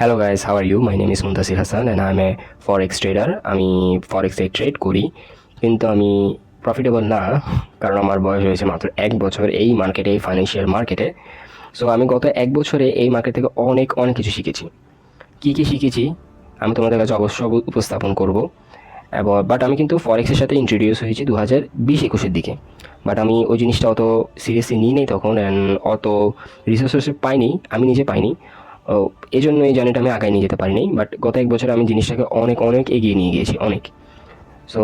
Hello guys, how are you? My name is Muntasir Hasan and I am a forex trader. আমি ফরেক্সে trade করি, কিন্তু আমি প্রফিটেবল না, কারণ আমার বয়স হয়েছে মাত্র 1 বছর এই মার্কেটে, এই ফাইন্যান্সিয়াল মার্কেটে। সো আমি গত 1 বছরে এই মার্কেট থেকে অনেক অনেক কিছু শিখেছি। কী কী শিখেছি আমি তোমাদের কাছে অবশ্য উপস্থাপন করব। বাট আমি কিন্তু ফরেক্সের সাথে ইন্ট্রোডিউস হয়েছি 2020-21-এর দিকে। বাট আমি ওই জিনিসটা অত সিরিয়াসলি নিই নাই তখন, অ্যান্ড অত রিসোর্সেস পাইনি, আমি নিজে পাইনি। এই জন্য এই জার্নিটা আমি আগায় নিয়ে যেতে পারিনি। বাট গত 1 বছরে আমি জিনিসটাকে অনেক অনেক এগিয়ে নিয়ে গিয়েছি, অনেক। সো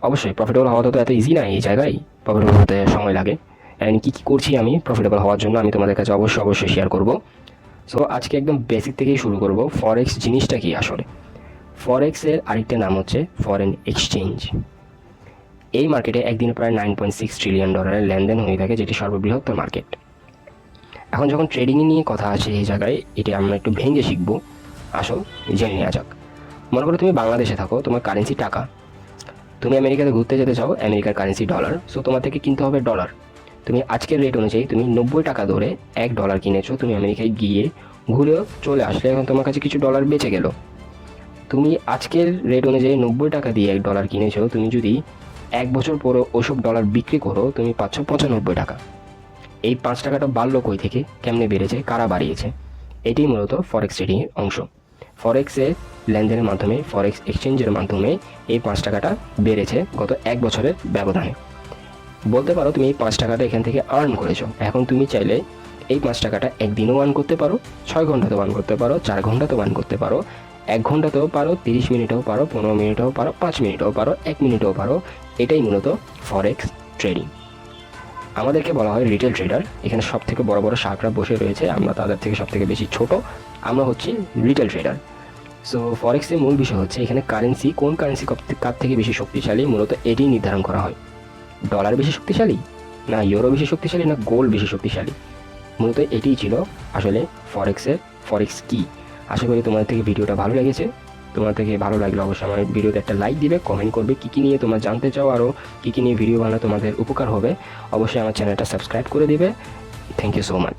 অবশ্যই প্রফিটেবল হওয়া তো এত ইজি না এই জায়গায়, প্রফিটেবল হতে সময় লাগে। অ্যান্ড কী কী করছি আমি প্রফিটেবল হওয়ার জন্য আমি তোমাদের কাছে অবশ্যই শেয়ার করব। সো আজকে একদম বেসিক থেকেই শুরু করব। ফরেক্স জিনিসটা কি আসলে? ফরেক্সের আরেকটা নাম হচ্ছে ফরেন এক্সচেঞ্জ। এই মার্কেটে একদিনে প্রায় $9.6 ট্রিলিয়ন লেনদেন হয়ে থাকে, যেটি সর্ববৃহত্তর মার্কেট। এখন যখন ট্রেডিং নিয়ে কথা আছে এই জায়গায়, এটা আমরা একটু ভেঙে শিখবো। আসল জেনে নেওয়া যাক। মনে করো তুমি বাংলাদেশে থাকো, তোমার কারেন্সি টাকা। তুমি আমেরিকাতে ঘুরতে যেতে চাও, আমেরিকার কারেন্সি ডলার। সো তোমার থেকে কিনতে হবে ডলার। তুমি আজকের রেট অনুযায়ী তুমি 90 টাকা ধরে $1 কিনেছো। তুমি আমেরিকায় গিয়ে ঘুরেও চলে আসলে, এখন তোমার কাছে কিছু ডলার বেঁচে গেল। তুমি আজকের রেট অনুযায়ী 90 টাকা দিয়ে $1 কিনেছো। তুমি যদি 1 বছর পরে ওসব ডলার বিক্রি করো, তুমি পাচ্ছ 95 টাকা। এই 5 টাকাটা বাড়লো কই থেকে, কেমনে বেড়েছে, কারা বাড়িয়েছে? এটাই মূলত ফরেক্স ট্রেডিংয়ের অংশ। ফরেক্সে লেনদেনের মাধ্যমে, ফরেক্স এক্সচেঞ্জের মাধ্যমে এই 5 টাকাটা বেড়েছে গত 1 বছরের ব্যবধানে। বলতে পারো তুমি এই 5 টাকাটা এখান থেকে আর্ন করেছো। এখন তুমি চাইলে এই 5 টাকাটা একদিনও আর্ন করতে পারো, 6 ঘন্টাতেও আর্ন করতে পারো, 4 ঘন্টাতেও আর্ন করতে পারো, 1 ঘন্টাতেও পারো, 30 মিনিটেও পারো, 15 মিনিটেও পারো, 5 মিনিটেও পারো, 1 মিনিটেও পারো। এটাই মূলত ফরেক্স ট্রেডিং। আমাদেরকে বলা হয় রিটেল ট্রেডার। এখানে সব থেকে বড় বড় শার্করা বসে রয়েছে, আমরা তাদের থেকে সব থেকে বেশি ছোট। আমরা হচ্ছি রিটেল ট্রেডার। সো ফরেক্সের মূল বিষয় হচ্ছে এখানে কারেন্সি, কোন কারেন্সি কার থেকে বেশি শক্তিশালী, মূলত এটাই নির্ধারণ করা হয়। ডলার বেশি শক্তিশালী, না ইউরো বেশি শক্তিশালী, না গোল্ড বেশি শক্তিশালী? মূলত এটিই ছিল আসলে ফরেক্স কি। আশা করি তোমাদের থেকে ভিডিওটা ভালো লেগেছে। তোমার থেকে ভালো লাগলে অবশ্যই আমার ভিডিওতে একটা লাইক দিবে, কমেন্ট করবে কী কী নিয়ে তোমরা জানতে চাও, আরও কী কী নিয়ে ভিডিও বানালে তোমাদের উপকার হবে। অবশ্যই আমার চ্যানেলটা সাবস্ক্রাইব করে দিবে। Thank you so much.